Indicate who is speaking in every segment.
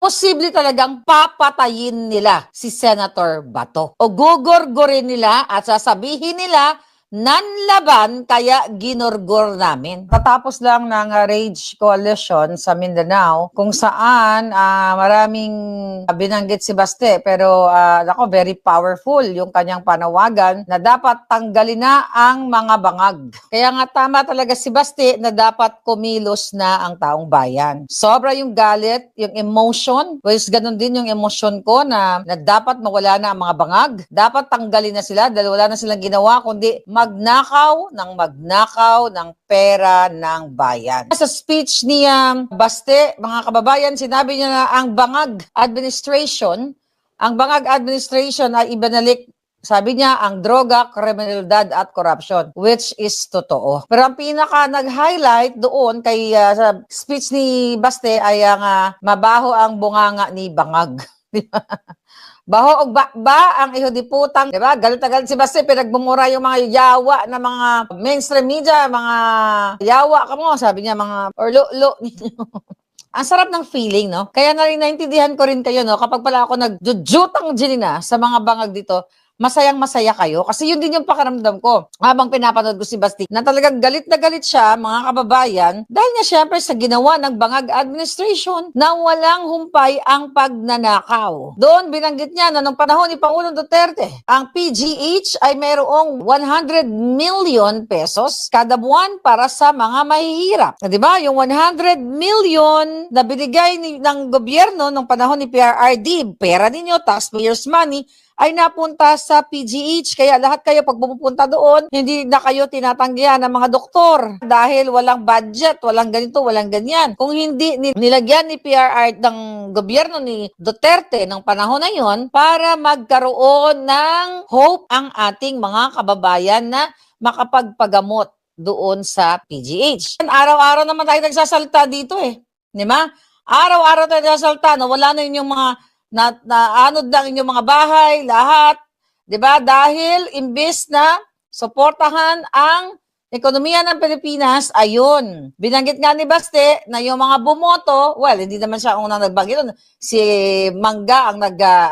Speaker 1: posible talagang papatayin nila si Senator Bato. O gugurgurin nila at sasabihin nila, nanlaban kaya ginurgur namin. Tatapos lang ng Rage Coalition sa Mindanao kung saan maraming binanggit si Baste pero ako very powerful yung kanyang panawagan na dapat tanggalin na ang mga bangag. Kaya nga tama talaga si Baste na dapat kumilos na ang taong bayan. Sobra yung galit, yung emotion, which ganun din yung emotion ko na dapat mawala na ang mga bangag. Dapat tanggalin na sila dahil wala na silang ginawa kundi magnakaw ng pera ng bayan. Sa speech ni Baste, mga kababayan, sinabi niya na ang bangag administration ay ibinalik, sabi niya, ang droga, kriminalidad at corruption, which is totoo. Pero ang pinaka nag-highlight doon kay sa speech ni Baste ay ang mabaho ang bunganga ni bangag. Baho og ba ang iho di putang, di ba? Galit na galit si Baste, pinagbumura yung mga yawa na mga mainstream media, mga yawa ka mo, sabi niya, mga orlo ninyo. Ang sarap ng feeling, no? Kaya na rin naintindihan ko rin kayo, no? Kapag pala ako nagjujutang Jelina sa mga bangag dito, masayang-masaya kayo. Kasi yun din yung pakiramdam ko. Habang pinapanood ko si Basti, na talagang galit na galit siya, mga kababayan, dahil nga syempre sa ginawa ng bangag administration na walang humpay ang pagnanakaw. Doon binanggit niya na nung panahon ni Pangulong Duterte, ang PGH ay mayroong 100 million pesos kada buwan para sa mga mahihirap. Di ba? Yung 100 million na binigay ng gobyerno nung panahon ni PRRD, pera ninyo, taxpayers money, ay napunta sa PGH. Kaya lahat kayo pag pupunta doon, hindi na kayo tinatanggihan ng mga doktor dahil walang budget, walang ganito, walang ganyan. Kung hindi nilagyan ni PRR ng gobyerno ni Duterte ng panahon na yon para magkaroon ng hope ang ating mga kababayan na makapagpagamot doon sa PGH. Araw-araw naman tayo nagsasalita dito Di ba? Araw-araw tayo nagsasalita na wala na yung mga naanod lang inyong mga bahay, lahat. 'Di ba? Dahil imbes na suportahan ang ekonomiya ng Pilipinas, ayun. Binanggit nga ni Baste na yung mga bumoto, well, hindi naman siya ang unang nagbanggit doon. Si Mangga,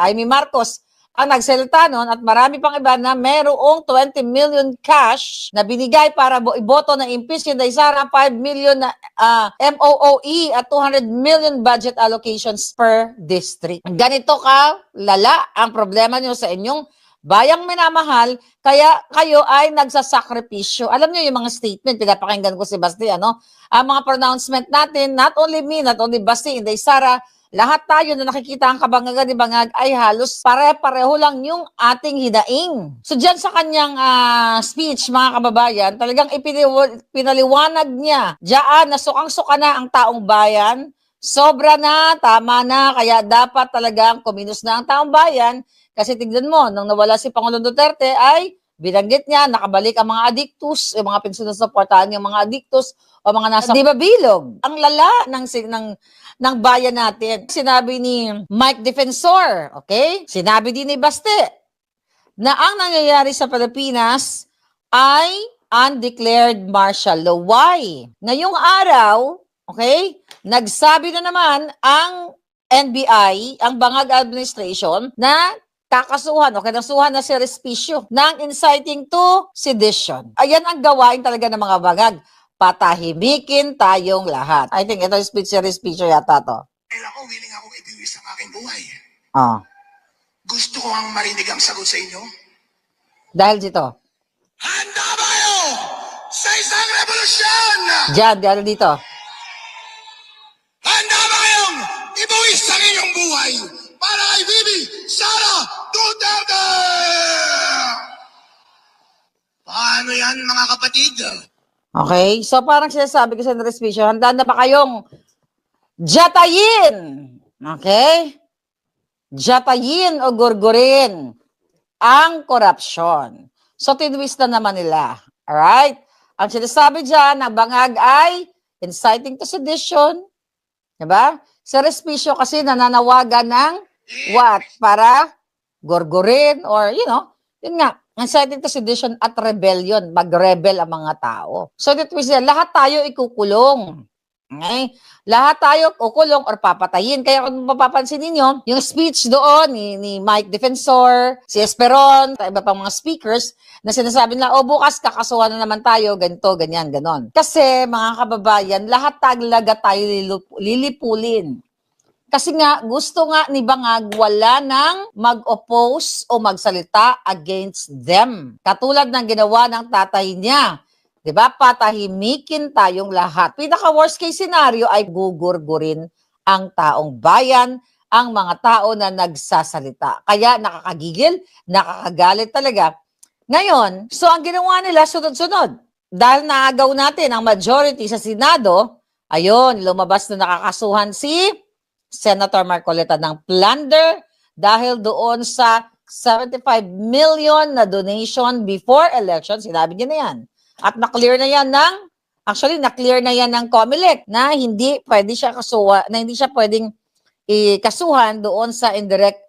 Speaker 1: Amy Marcos, ang nagsalita noon at marami pang iba na merong 20 million cash na binigay para iboto na impeach si Inday Sara, 5 million na MOOE at 200 million budget allocations per district. Ganito ka lala ang problema niyo sa inyong bayang minamahal, kaya kayo ay nagsasakripisyo. Alam niyo yung mga statement, pinapakinggan ko si Basti, ang mga pronouncement natin, not only me, not only Basti, Inday Sara, lahat tayo na nakikita ang kabangagan ni Bangag ay halos pare-pareho lang yung ating hidaing. So dyan sa kanyang speech, mga kababayan, talagang pinaliwanag niya dyan na sukang-suka na ang taong bayan, sobra na, tama na, kaya dapat talagang kumilos na ang taong bayan. Kasi tignan mo, nung nawala si Pangulong Duterte ay binanggit niya, nakabalik ang mga adiktus, yung mga pinsusuportahan yung mga adiktus o mga nasa dibabilog. Ang lala ng bayan natin. Sinabi ni Mike Defensor, okay? Sinabi din ni Baste na ang nangyayari sa Pilipinas ay undeclared martial law. Why? Ngayong araw, okay, nagsabi na naman ang NBI, ang Bangag Administration, na kakasuhan o kinasuhan na si Respicio ng inciting to sedition. Ayan ang gawain talaga ng mga bangag. Patahimikin tayong lahat. I think ito yung speech ni Respicio yata to.
Speaker 2: Dahil ako, willing akong ibiwis ang aking buhay.
Speaker 1: Gusto
Speaker 2: ko ang marinig ang sagot sa inyo.
Speaker 1: Dahil dito.
Speaker 2: Handa ba kayo sa isang revolusyon?
Speaker 1: Dahil dito.
Speaker 2: Handa ba kayong ibuwis ang inyong buhay para kay Bibi Sara Duterte? Paano yan, mga kapatid?
Speaker 1: Okay, so parang sinasabi ko sa Respicio, handa na ba kayong jatayin? Okay? Jatayin o gurgurin ang korupsyon. So tinwist na naman nila. Alright? Ang sinasabi dyan na bangag ay inciting to sedition. Diba? Sa Respicio kasi nananawagan ng what? Para gurgurin or yun nga, inciting to sedition at rebellion, mag-rebel ang mga tao. So that means lahat tayo ikukulong. Okay? Lahat tayo kukulong or papatayin. Kaya kung mapapansin ninyo, yung speech doon ni Mike Defensor, si Esperon, iba pang mga speakers, na sinasabi nila, bukas kakasuhan na naman tayo, ganito, ganyan, ganon. Kasi, mga kababayan, lahat talaga tayo lilipulin. Kasi nga, gusto nga ni Bangag wala nang mag-oppose o magsalita against them. Katulad ng ginawa ng tatay niya. 'Di ba? Patahimikin tayong lahat. Pinaka worst case scenario ay gugurgurin ang taong bayan, ang mga tao na nagsasalita. Kaya nakakagigil, nakakagalit talaga. Ngayon, so ang ginawa nila sunod-sunod. Dahil naagaw natin ang majority sa Senado, ayun, lumabas na nakakasuhan si Senator Marcoleta ng plunder dahil doon sa 75 million na donation before election, sinabi niya na yan. At na-clear na yan na-clear na yan ng COMELEC na hindi pwede siya na hindi siya pwedeng ikasuhan doon sa indirect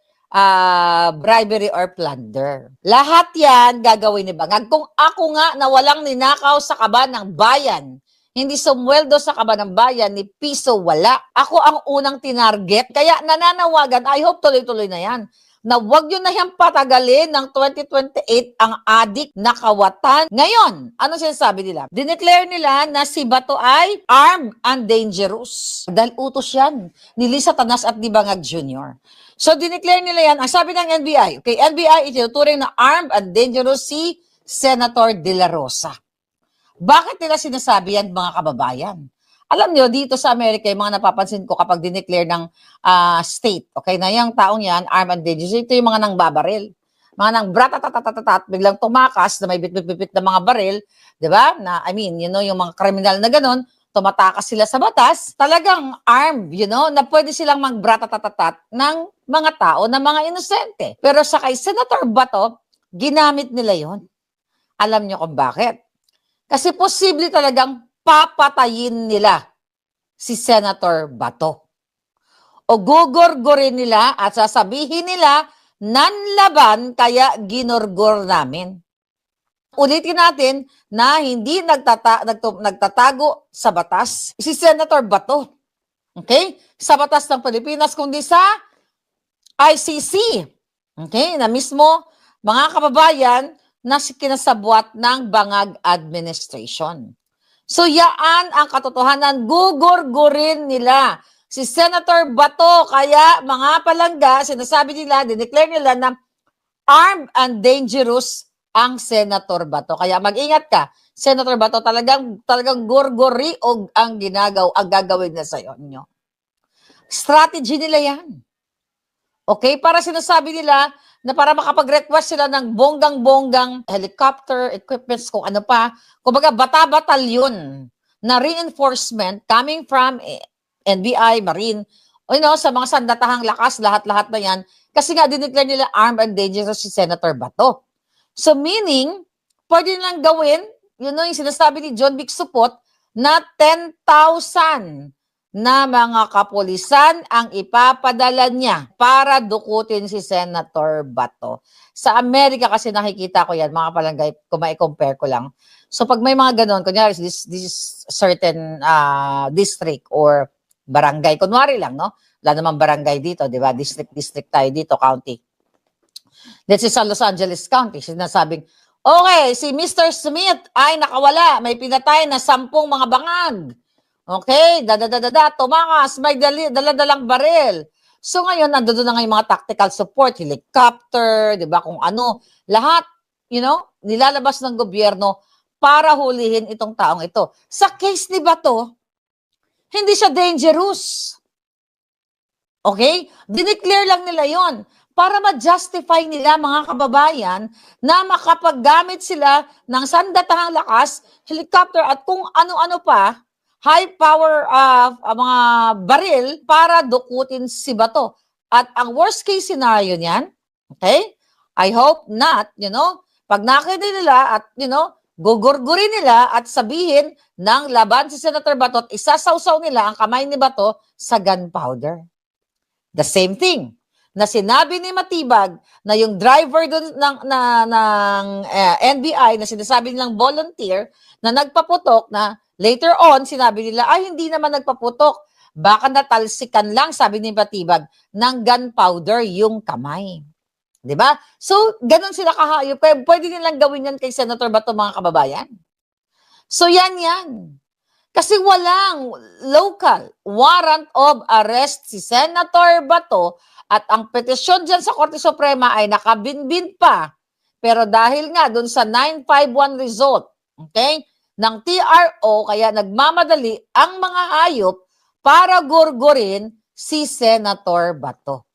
Speaker 1: bribery or plunder. Lahat yan gagawin ni Bangag. Kung ako nga na walang ninakaw sa kaban ng bayan, hindi sumweldo sa kaban ng bayan, ni piso wala. Ako ang unang tinarget. Kaya nananawagan, I hope tuloy-tuloy na yan, na wag yun na yung patagalin ng 2028 ang adik na kawatan. Ngayon, ano sinasabi nila? Dineclare nila na si Bato ay armed and dangerous. Dahil utos yan ni Lisa Tanas at ni Bangag Jr. So, dineclare nila yan. Ang sabi ng NBI, okay, NBI itinuturing na armed and dangerous si Senator De La Rosa. Bakit nila sinasabi yan, mga kababayan? Alam nyo, dito sa Amerika, yung mga napapansin ko kapag dineclare ng state, okay, na yung taong yan, armed and dangerous, ito yung mga nang babaril. Mga nang bratatatatat, biglang tumakas na may bit-bit-bit na mga baril, di ba? Na, I mean, you know, yung mga kriminal na ganun, tumatakas sila sa batas, talagang armed, you know, na pwede silang magbratatatatat ng mga tao, na mga inosente. Pero sa kay Senator Bato, ginamit nila yon. Alam nyo kung bakit? Kasi posible talagang papatayin nila si Senator Bato. O gugurgurin nila at sasabihin nila, nanlaban kaya ginurgur namin. Ulitin natin na hindi nagtatago sa batas si Senator Bato. Okay? Sa batas ng Pilipinas, kundi sa ICC. Okay? Na mismo, mga kababayan, na kinasabwat ng Bangag administration. So, yaan ang katotohanan, gugurgurin nila si Senator Bato. Kaya, mga palangga, sinasabi nila, dineclare nila na armed and dangerous ang Senator Bato. Kaya mag-ingat ka, Senator Bato, talagang gurguri o ang gagawin na sa inyo. Strategy nila yan. Okay? Para sinasabi nila na para makapag-request sila ng bonggang-bonggang helicopter, equipments, kung ano pa. Kumbaga, bata-batalyon na reinforcement coming from NBI, Marine, you know, sa mga sandatahang lakas, lahat-lahat na yan. Kasi nga, dineclare nila armed and dangerous si Senator Bato. So, meaning, pwede nilang gawin, you know, yung sinasabi ni John Vic Supot, na 10,000 na mga kapulisan ang ipapadala niya para dukutin si Senator Bato. Sa Amerika kasi nakikita ko yan, mga palanggay, kung mai-compare ko lang. So pag may mga ganon, kunyari this certain district or barangay, kunwari lang, no? Wala naman barangay dito, di ba? District tayo dito, county. Let's say sa Los Angeles County, sinasabing, okay, si Mr. Smith ay nakawala, may pinatay na 10 mga bangag. Okay, tumakas, may dala-dalang baril. So ngayon, nandoon na ngayon mga tactical support, helicopter, di ba, kung ano, lahat, you know, nilalabas ng gobyerno para hulihin itong taong ito. Sa case ni Bato, hindi siya dangerous. Okay? Dineclare lang nila yon para ma-justify nila, mga kababayan, na makapaggamit sila ng sandatahang lakas, helicopter, at kung ano-ano pa, high power mga baril para dukutin si Bato. At ang worst case scenario niyan, okay? I hope not, you know, pag nakita nila at, you know, gugurgurin nila at sabihin ng laban si Senator Bato at isasawsaw nila ang kamay ni Bato sa gunpowder. The same thing na sinabi ni Matibag na yung driver dun ng NBI na sinasabi nilang volunteer na nagpaputok na Later on, sinabi nila, ay hindi naman nagpaputok. Baka natalsikan lang, sabi ni Batibag, ng gunpowder yung kamay. 'Di ba? So, ganun sila kahayop. Pwede nilang gawin yan kay Senator Bato, mga kababayan. So, yan. Kasi walang local warrant of arrest si Senator Bato at ang petisyon dyan sa Korte Suprema ay nakabinbin pa. Pero dahil nga dun sa 951 result, okay, ng TRO, kaya nagmamadali ang mga hayop para gurgurin si Senator Bato.